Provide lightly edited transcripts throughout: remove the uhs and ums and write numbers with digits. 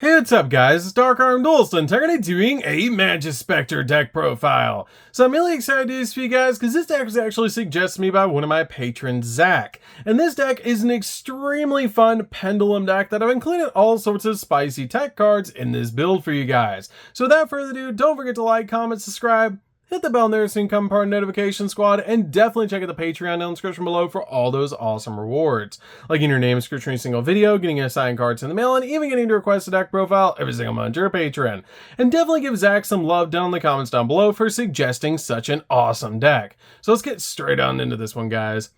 Hey, what's up guys, it's DarkArmedDuelist and I'm going to be doing a Majespecter deck profile. So I'm really excited to do this for you guys because this deck was actually suggested to me by one of my patrons, Zach. And this deck is an extremely fun pendulum deck that I've included all sorts of spicy tech cards in this build for you guys. So without further ado, don't forget to like, comment, subscribe, hit the bell there so you can become part of the notification squad, and definitely check out the Patreon down in the description below for all those awesome rewards. Like getting your name inscribed in a single video, getting assigned cards in the mail, and even getting to request a deck profile every single month to your Patreon. And definitely give Zach some love down in the comments down below for suggesting such an awesome deck. So let's get straight on into this one, guys.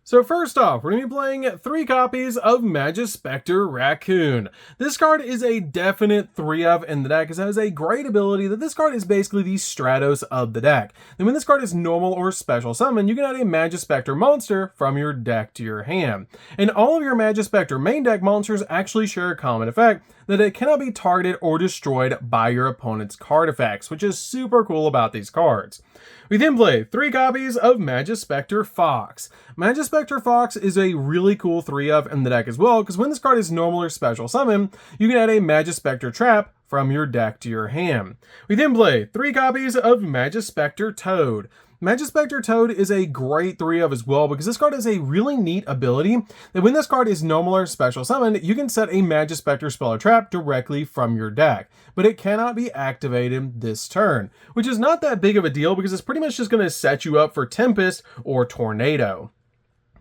So first off, we're going to be playing 3 copies of Majespecter Raccoon. This card is a definite 3 of in the deck, as it has a great ability that this card is basically the Stratos of the deck. And when this card is normal or special summon, you can add a Majespecter monster from your deck to your hand. And all of your Majespecter main deck monsters actually share a common effect, that it cannot be targeted or destroyed by your opponent's card effects, which is super cool about these cards. We then play 3 copies of Majespecter Fox. Majespecter Fox is a really cool 3 of in the deck as well, because when this card is normal or special summon, you can add a Majespecter Trap from your deck to your hand. We then play 3 copies of Majespecter Toad. Majespecter Toad is a great 3 of as well, because this card has a really neat ability that when this card is normal or special summoned, you can set a Majespecter spell or trap directly from your deck, but it cannot be activated this turn, which is not that big of a deal because it's pretty much just going to set you up for Tempest or Tornado.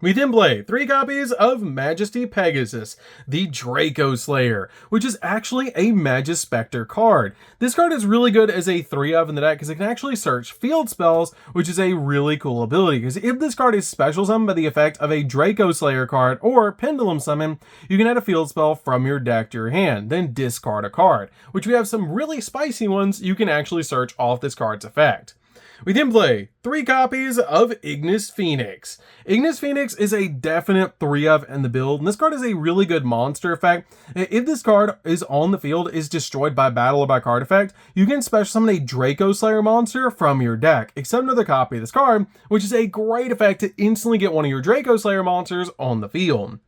We then play 3 copies of Majesty Pegasus, the Draco Slayer, which is actually a Majespecter card. This card is really good as a 3 of in the deck because it can actually search field spells, which is a really cool ability, because if this card is special summoned by the effect of a Draco Slayer card or Pendulum Summon, you can add a field spell from your deck to your hand, then discard a card, which we have some really spicy ones you can actually search off this card's effect. We then play 3 copies of Ignis Phoenix. Ignis Phoenix is a definite 3 of in the build, and this card is a really good monster effect. If this card is on the field, is destroyed by battle or by card effect, you can special summon a Draco Slayer monster from your deck, except another copy of this card, which is a great effect to instantly get one of your Draco Slayer monsters on the field.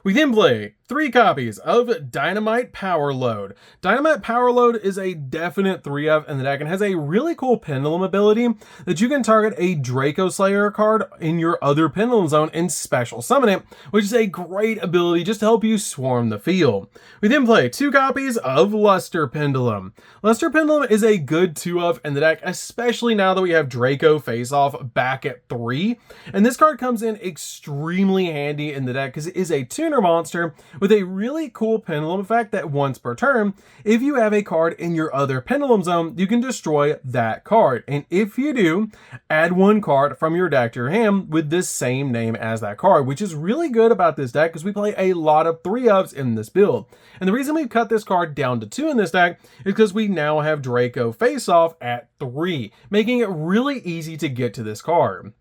We then play 3 copies of Dynamite Power Load. Dynamite Power Load is a definite 3 of in the deck and has a really cool pendulum ability that you can target a Draco Slayer card in your other pendulum zone and special summon it, which is a great ability just to help you swarm the field. We then play 2 copies of Luster Pendulum. Luster Pendulum is a good 2 of in the deck, especially now that we have Draco Face Off back at 3. And this card comes in extremely handy in the deck because it is a tuner monster with a really cool pendulum effect that once per turn, if you have a card in your other pendulum zone, you can destroy that card. And if you do, add 1 card from your deck to your hand with this same name as that card, which is really good about this deck because we play a lot of 3 ofs in this build. And the reason we've cut this card down to 2 in this deck is because we now have Draco Face Off at 3, making it really easy to get to this card.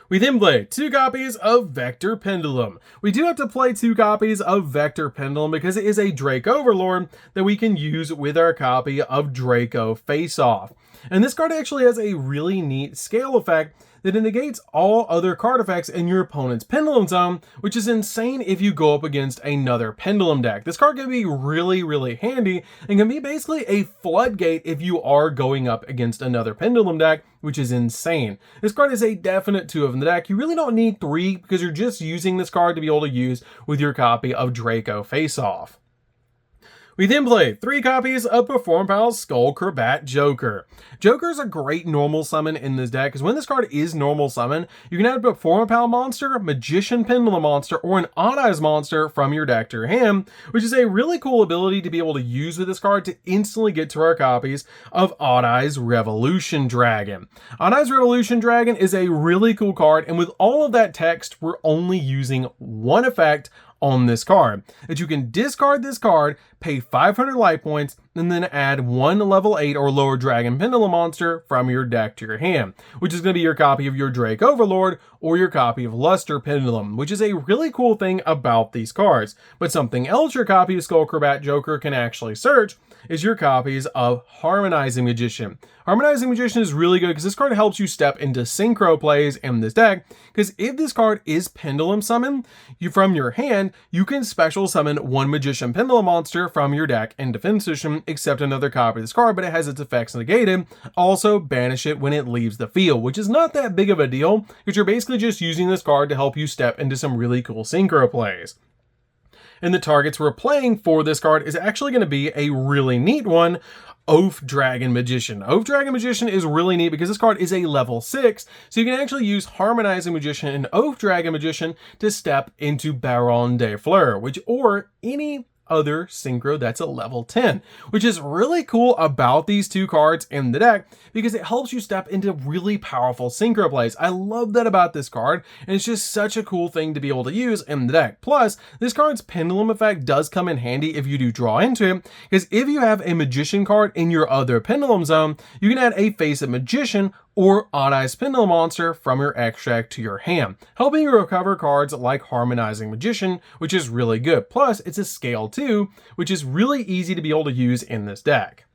We then play 2 copies of Vector Pendulum. We do have to play 2 copies of Vector Pendulum because it is a Drake Overlord that we can use with our copy of Draco Face Off. And this card actually has a really neat scale effect that it negates all other card effects in your opponent's pendulum zone, which is insane if you go up against another pendulum deck. This card can be really handy and can be basically a floodgate if you are going up against another pendulum deck, which is insane. This card is a definite 2 of in the deck. You really don't need 3 because you're just using this card to be able to use with your copy of Draco Face Off. We then play 3 copies of Performapal's Skullcrabat Joker. Joker is a great normal summon in this deck, because when this card is normal summon, you can add a Performapal monster, Magician Pendulum monster, or an Odd Eyes monster from your deck to your hand, which is a really cool ability to be able to use with this card to instantly get to our copies of Odd Eyes Revolution Dragon. Odd Eyes Revolution Dragon is a really cool card, and with all of that text, we're only using 1 effect on this card, that you can discard this card, pay 500 life points, and then add one level 8 or lower Dragon Pendulum monster from your deck to your hand, which is going to be your copy of your Drake Overlord or your copy of Luster Pendulum, which is a really cool thing about these cards. But something else your copy of Skullcrobat Joker can actually search is your copies of Harmonizing Magician. Harmonizing Magician is really good because this card helps you step into synchro plays in this deck, because if this card is Pendulum Summon, from your hand, you can special summon one Magician Pendulum monster from your deck in defense position, except another copy of this card, but it has its effects negated. Also, banish it when it leaves the field, which is not that big of a deal, because you're basically just using this card to help you step into some really cool synchro plays. And the targets we're playing for this card is actually going to be a really neat one, Oath Dragon Magician. Oath Dragon Magician is really neat because this card is a level 6, so you can actually use Harmonizing Magician and Oath Dragon Magician to step into Baron de Fleur, or any other synchro that's a level 10, which is really cool about these two cards in the deck because it helps you step into really powerful synchro plays. I love that about this card, and it's just such a cool thing to be able to use in the deck. Plus, this card's Pendulum effect does come in handy if you do draw into it, because if you have a Magician card in your other Pendulum zone, you can add a Face of Magician or Odd Eyes Pendulum monster from your extract to your hand, helping you recover cards like Harmonizing Magician, which is really good. Plus, it's a scale 2, which is really easy to be able to use in this deck.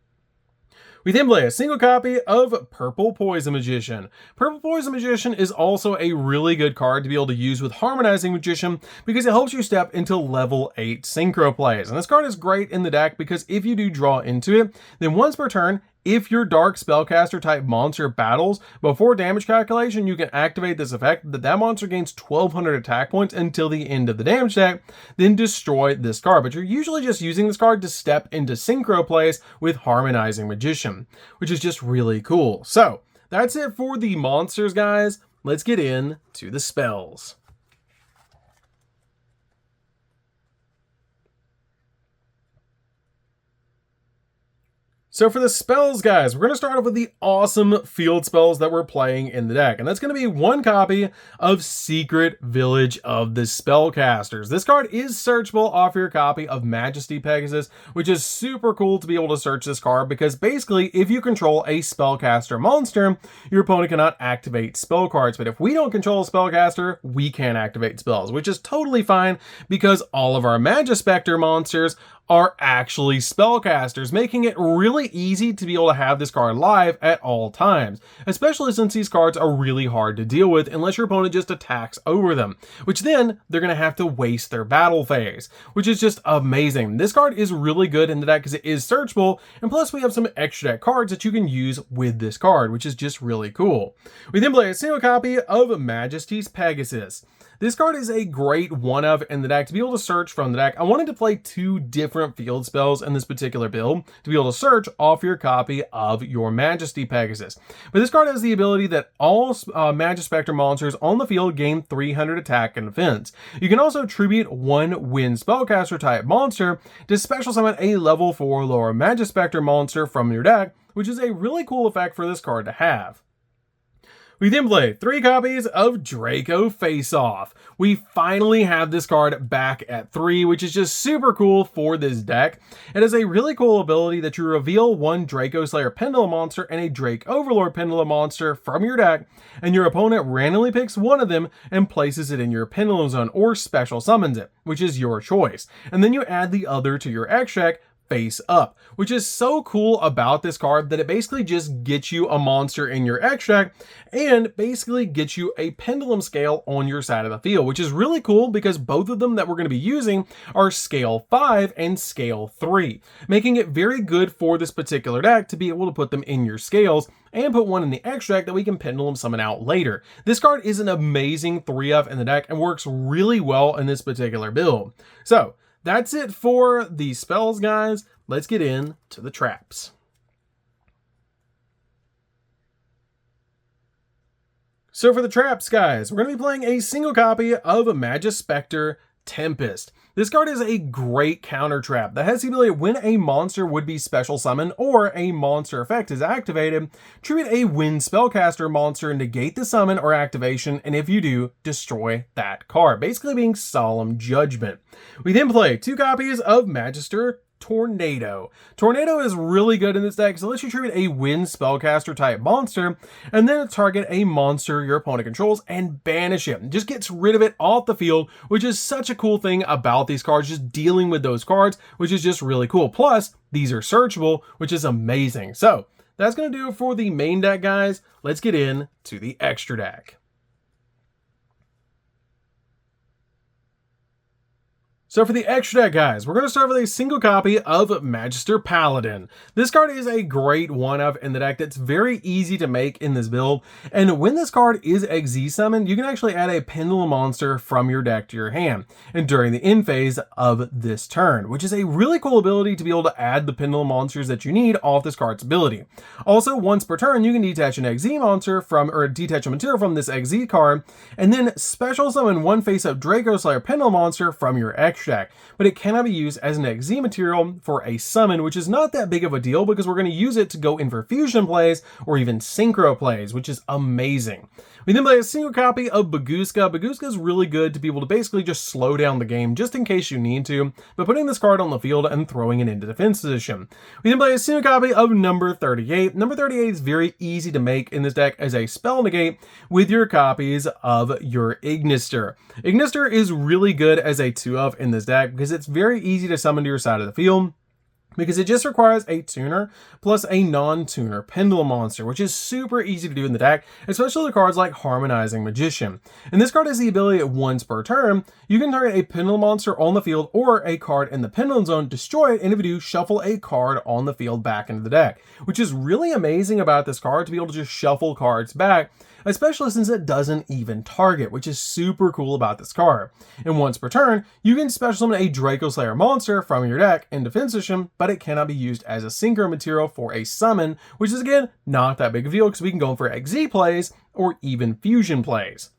We then play a single copy of Purple Poison Magician. Purple Poison Magician is also a really good card to be able to use with Harmonizing Magician because it helps you step into level 8 synchro plays. And this card is great in the deck because if you do draw into it, then once per turn, if your Dark Spellcaster type monster battles, before damage calculation, you can activate this effect that monster gains 1200 attack points until the end of the damage deck, then destroy this card. But you're usually just using this card to step into synchro plays with Harmonizing Magician, which is just really cool. So that's it for the monsters, guys. Let's get into the spells. So for the spells, guys, we're going to start off with the awesome field spells that we're playing in the deck. And that's going to be one copy of Secret Village of the Spellcasters. This card is searchable off your copy of Majesty Pegasus, which is super cool to be able to search this card because basically if you control a Spellcaster monster, your opponent cannot activate spell cards. But if we don't control a Spellcaster, we can activate spells, which is totally fine because all of our Majespecter monsters are actually spellcasters, making it really easy to be able to have this card live at all times, especially since these cards are really hard to deal with unless your opponent just attacks over them, which then they're going to have to waste their battle phase, which is just amazing. This card is really good in the deck because it is searchable, and plus we have some extra deck cards that you can use with this card, which is just really cool. We then play a single copy of Majesty's Pegasus. This card is a great one of in the deck to be able to search from the deck. I wanted to play two different field spells in this particular build to be able to search off your copy of your Majesty Pegasus. But this card has the ability that all Majespecter monsters on the field gain 300 attack and defense. You can also tribute one Wind Spellcaster type monster to special summon a level 4 lower Majespecter monster from your deck, which is a really cool effect for this card to have. We then play 3 copies of Draco Face Off. We finally have this card back at 3, which is just super cool for this deck. It has a really cool ability that you reveal one Draco Slayer Pendulum monster and a Drake Overlord Pendulum monster from your deck, and your opponent randomly picks one of them and places it in your Pendulum zone or special summons it, which is your choice. And then you add the other to your extract face up, which is so cool about this card that it basically just gets you a monster in your extract and basically gets you a pendulum scale on your side of the field, which is really cool because both of them that we're going to be using are scale 5 and scale 3, making it very good for this particular deck to be able to put them in your scales and put one in the extract that we can pendulum summon out later. This card is an amazing 3-of in the deck and works really well in this particular build. So that's it for the spells, guys. Let's get into the traps. So for the traps, guys, we're going to be playing a single copy of Majespecter Tempest. This card is a great counter trap that has the ability when a monster would be special summoned or a monster effect is activated, tribute a Wind Spellcaster monster, negate the summon or activation, and if you do, destroy that card, basically being Solemn Judgment. We then play 2 copies of Magister Tornado. Tornado is really good in this deck, so it lets you tribute a wind spellcaster type monster, and then target a monster your opponent controls and banish it. It just gets rid of it off the field, which is such a cool thing about these cards, just dealing with those cards, which is just really cool. Plus, these are searchable, which is amazing. So, that's going to do it for the main deck, guys. Let's get into the extra deck. So for the extra deck, guys, we're going to start with a single copy of Majespecter Paladin. This card is a great one-of in the deck that's very easy to make in this build, and when this card is XZ summoned, you can actually add a Pendulum monster from your deck to your hand, and during the end phase of this turn, which is a really cool ability to be able to add the Pendulum monsters that you need off this card's ability. Also, once per turn, you can detach an XZ monster from, or detach a material from this XZ card, and then special summon one face-up Draco Slayer Pendulum monster from your extra deck, but it cannot be used as an XZ material for a summon, which is not that big of a deal because we're going to use it to go in for fusion plays or even synchro plays, which is amazing. We then play a single copy of Bagooska. Bagooska is really good to be able to basically just slow down the game just in case you need to, but putting this card on the field and throwing it into defense position. We then play a single copy of Number 38. Number 38 is very easy to make in this deck as a spell negate with your copies of your Ignister. Ignister is really good as a 2-of in this deck because it's very easy to summon to your side of the field, because it just requires a tuner plus a non-tuner Pendulum monster, which is super easy to do in the deck, especially with cards like Harmonizing Magician. And this card has the ability at once per turn, you can target a Pendulum monster on the field or a card in the Pendulum zone, destroy it, and if you do, shuffle a card on the field back into the deck, which is really amazing about this card, to be able to just shuffle cards back, especially since it doesn't even target, which is super cool about this card. And once per turn, you can special summon a Draco Slayer monster from your deck in defense position, but it cannot be used as a synchro material for a summon, which is again, not that big of a deal because we can go for XZ plays or even fusion plays.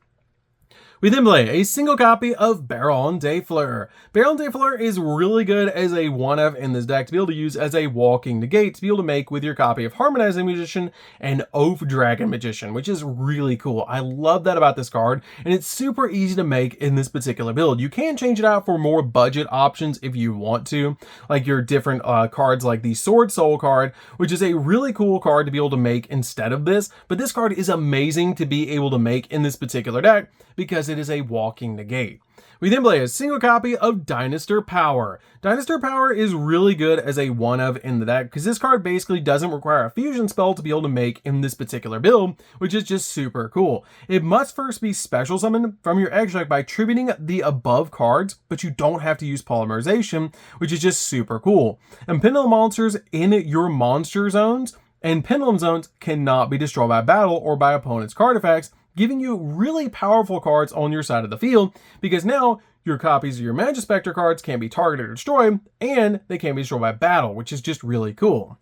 We then play a single copy of Baron de Fleur. Baron de Fleur is really good as a 1-of in this deck to be able to use as a walking negate to be able to make with your copy of Harmonizing Magician and Oath Dragon Magician, which is really cool. I love that about this card, and it's super easy to make in this particular build. You can change it out for more budget options if you want to, like your different cards like the Sword Soul card, which is a really cool card to be able to make instead of this, but this card is amazing to be able to make in this particular deck because it is a walking negate. We then play a single copy of Dynastor Power. Dynastor Power is really good as a 1-of in the deck because this card basically doesn't require a fusion spell to be able to make in this particular build, which is just super cool. It must first be special summoned from your extra deck by tributing the above cards, but you don't have to use polymerization, which is just super cool. And Pendulum monsters in your monster zones and Pendulum zones cannot be destroyed by battle or by opponent's card effects, giving you really powerful cards on your side of the field, because now your copies of your Majespecter cards can be targeted or destroyed, and they can be destroyed by battle, which is just really cool.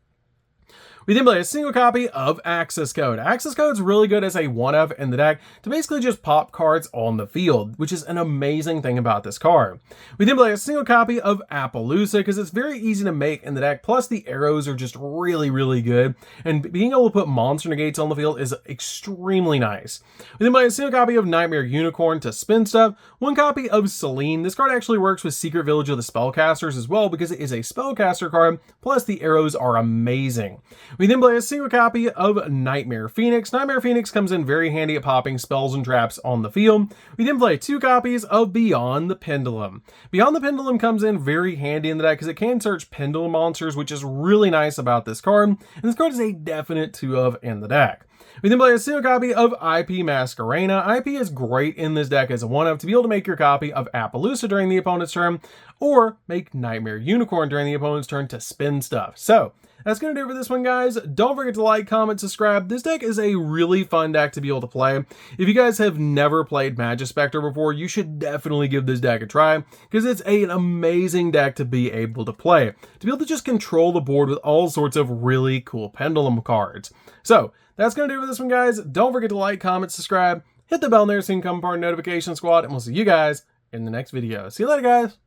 We then play a single copy of Access Code. Access Code is really good as a 1-of in the deck to basically just pop cards on the field, which is an amazing thing about this card. We then play a single copy of Appaloosa because it's very easy to make in the deck, plus the arrows are just really, really good, and being able to put monster negates on the field is extremely nice. We then play a single copy of Nightmare Unicorn to spin stuff, one copy of Selene. This card actually works with Secret Village of the Spellcasters as well because it is a spellcaster card, plus the arrows are amazing. We then play a single copy of Nightmare Phoenix. Nightmare Phoenix comes in very handy at popping spells and traps on the field. We then play 2 copies of Beyond the Pendulum. Beyond the Pendulum comes in very handy in the deck because it can search Pendulum monsters, which is really nice about this card. And this card is a definite 2-of in the deck. We then play a single copy of IP Masquerena. IP is great in this deck as a 1-of to be able to make your copy of Appaloosa during the opponent's turn, or make Nightmare Unicorn during the opponent's turn to spin stuff. So, that's going to do it for this one, guys. Don't forget to like, comment, subscribe. This deck is a really fun deck to be able to play. If you guys have never played Majespecter before, you should definitely give this deck a try, because it's an amazing deck to be able to play. To be able to just control the board with all sorts of really cool Pendulum cards. So, that's going to do it for this one, guys. Don't forget to like, comment, subscribe, hit the bell there so you can become part of the notification squad, and we'll see you guys in the next video. See you later, guys.